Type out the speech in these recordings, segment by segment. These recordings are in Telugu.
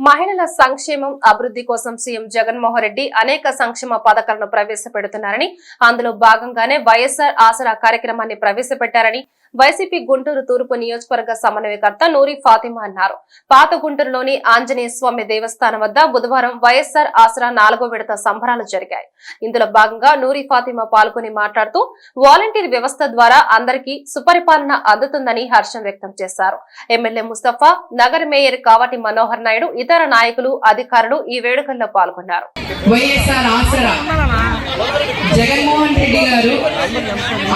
మహిళల సంక్షేమం అభివృద్ధి కోసం సీఎం జగన్మోహన్ రెడ్డి అనేక సంక్షేమ పథకాలను ప్రవేశపెడుతున్నారని అందులో భాగంగానే వైఎస్ఆర్ ఆసరా కార్యక్రమాన్ని ప్రవేశపెట్టారని వైసీపీ గుంటూరు తూర్పు నియోజకవర్గ సమన్వయకర్త నూరి ఫాతిమా అన్నారు. పాత గుంటూరులోని ఆంజనేయ స్వామి దేవస్థానం వద్ద బుధవారం వైఎస్ఆర్ ఆసరా 4వ విడత సంబరాలు జరిగాయి. ఇందులో భాగంగా నూరి ఫాతిమా పాల్గొని మాట్లాడుతూ వాలంటీర్ వ్యవస్థ ద్వారా అందరికీ సుపరిపాలన అందుతుందని హర్షం వ్యక్తం చేశారు. ఎమ్మెల్యే ముస్తఫా, నగర మేయర్ కావటి మనోహర్ నాయుడు, ఇతర నాయకులు, అధికారులు ఈ వేడుకల్లో పాల్గొన్నారు. వైఎస్ఆర్ ఆసరా జగన్మోహన్ రెడ్డి గారు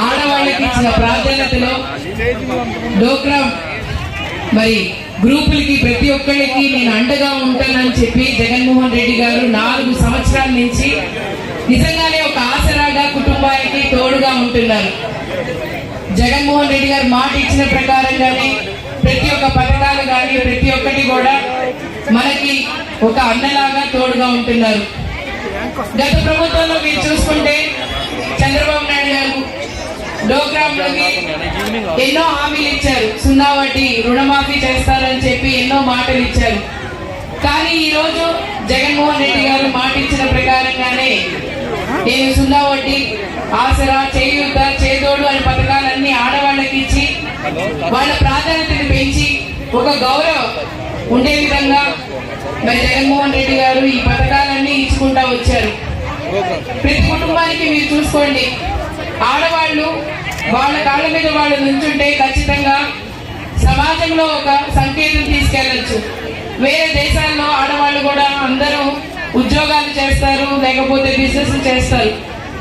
ఆడవాళ్ళకి ఇచ్చిన ప్రాధాన్యతలో డోక్రా మరి గ్రూపులకి ప్రతి ఒక్కరికి నేను అండగా ఉంటానని చెప్పి జగన్మోహన్ రెడ్డి గారు 4 సంవత్సరాల నుంచి నిజంగానే ఒక ఆసరాగా కుటుంబానికి తోడుగా ఉంటున్నారు. జగన్మోహన్ రెడ్డి గారు మాట ఇచ్చిన ప్రకారంగానే ప్రతి ఒక్క పథకాలు కానీ ప్రతి ఒక్కటి కూడా మనకి ఒక అన్నలాగా తోడుగా ఉంటున్నారు. గత ప్రభుత్వంలో మీరు చూసుకుంటే చంద్రబాబు నాయుడు గారు డోక్రాకి ఎన్నో హామీలు ఇచ్చారు. 0 వడ్డీ రుణమాఫీ చేస్తారని చెప్పి ఎన్నో మాటలు ఇచ్చారు. కానీ ఈ రోజు జగన్మోహన్ రెడ్డి గారు మాట ఇచ్చిన ప్రకారంగానే నేను 0 వడ్డీ, ఆసరా, చేయూత, చేదోడు అనే పథకాలన్నీ ఆడవాళ్ళకి ఇచ్చి వాళ్ళ ప్రాధాన్యతను పెంచి ఒక గౌరవం ఉండే విధంగా మరి జగన్మోహన్ రెడ్డి గారు ఈ పథకాలన్నీ ఇచ్చుకుంటా వచ్చారు. ప్రతి కుటుంబానికి మీరు చూసుకోండి, ఆడవాళ్ళు వాళ్ళ కాళ్ళ మీద వాళ్ళు నుంచుంటే ఖచ్చితంగా సమాజంలో ఒక సంకేతం తీసుకెళ్లొచ్చు. వేరే దేశాల్లో ఆడవాళ్ళు కూడా అందరూ ఉద్యోగాలు చేస్తారు, లేకపోతే బిజినెస్ చేస్తారు.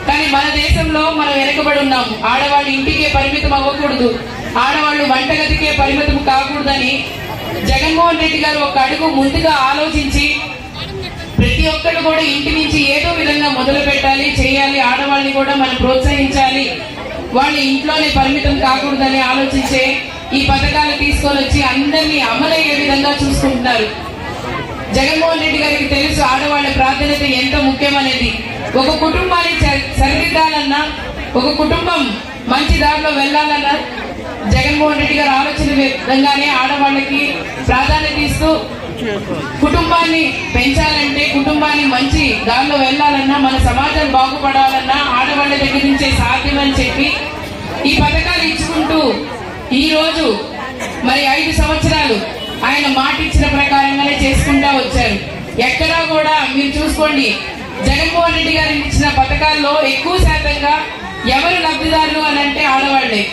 కానీ మన దేశంలో మనం వెనకబడి ఉన్నాము. ఆడవాళ్ళు ఇంటికే పరిమితం అవ్వకూడదు, ఆడవాళ్ళు వంటగదికే పరిమితం కాకూడదని జగన్మోహన్ రెడ్డి గారు ఒక అడుగు ముందుగా ఆలోచించి ప్రతి ఒక్కరు కూడా ఇంటి నుంచి ఏదో విధంగా మొదలు పెట్టాలి, చేయాలి, ఆడవాళ్ళని కూడా మనం ప్రోత్సహించాలి, వాళ్ళు ఇంట్లోనే పరిమితం కాకూడదని ఆలోచించే ఈ పథకాలు తీసుకొని వచ్చి అందరినీ అమలయ్యే విధంగా చూసుకుంటున్నారు. జగన్మోహన్ రెడ్డి గారికి తెలుసు ఆడవాళ్ళ ప్రాధాన్యత ఎంత ముఖ్యమనేది. ఒక కుటుంబాన్ని సరిదిద్దాలన్నా, ఒక కుటుంబం మంచి దారిలో వెళ్ళాలన్నా జగన్మోహన్ రెడ్డి గారు ఆలోచన విధంగానే ఆడవాళ్ళకి ప్రాధాన్యత ఇస్తూ కుటుంబాన్ని పెంచాలంటే, కుటుంబాన్ని మంచి దారిలో వెళ్ళాలన్నా, మన సమాజం బాగుపడాలన్నా ఆడవాళ్ళ దగ్గర నుంచే సాధ్యమని చెప్పి ఈ పథకాలు ఇచ్చుకుంటూ ఈ రోజు మరి 5 సంవత్సరాలు ఆయన మాట ఇచ్చిన ప్రకారంగానే చేసుకుంటా వచ్చారు. ఎక్కడా కూడా మీరు చూసుకోండి, జగన్మోహన్ రెడ్డి గారు ఇచ్చిన పథకాల్లో ఎక్కువ శాతంగా ఎవరు లబ్ధిదారులు అని అంటే ఆడవాళ్లే.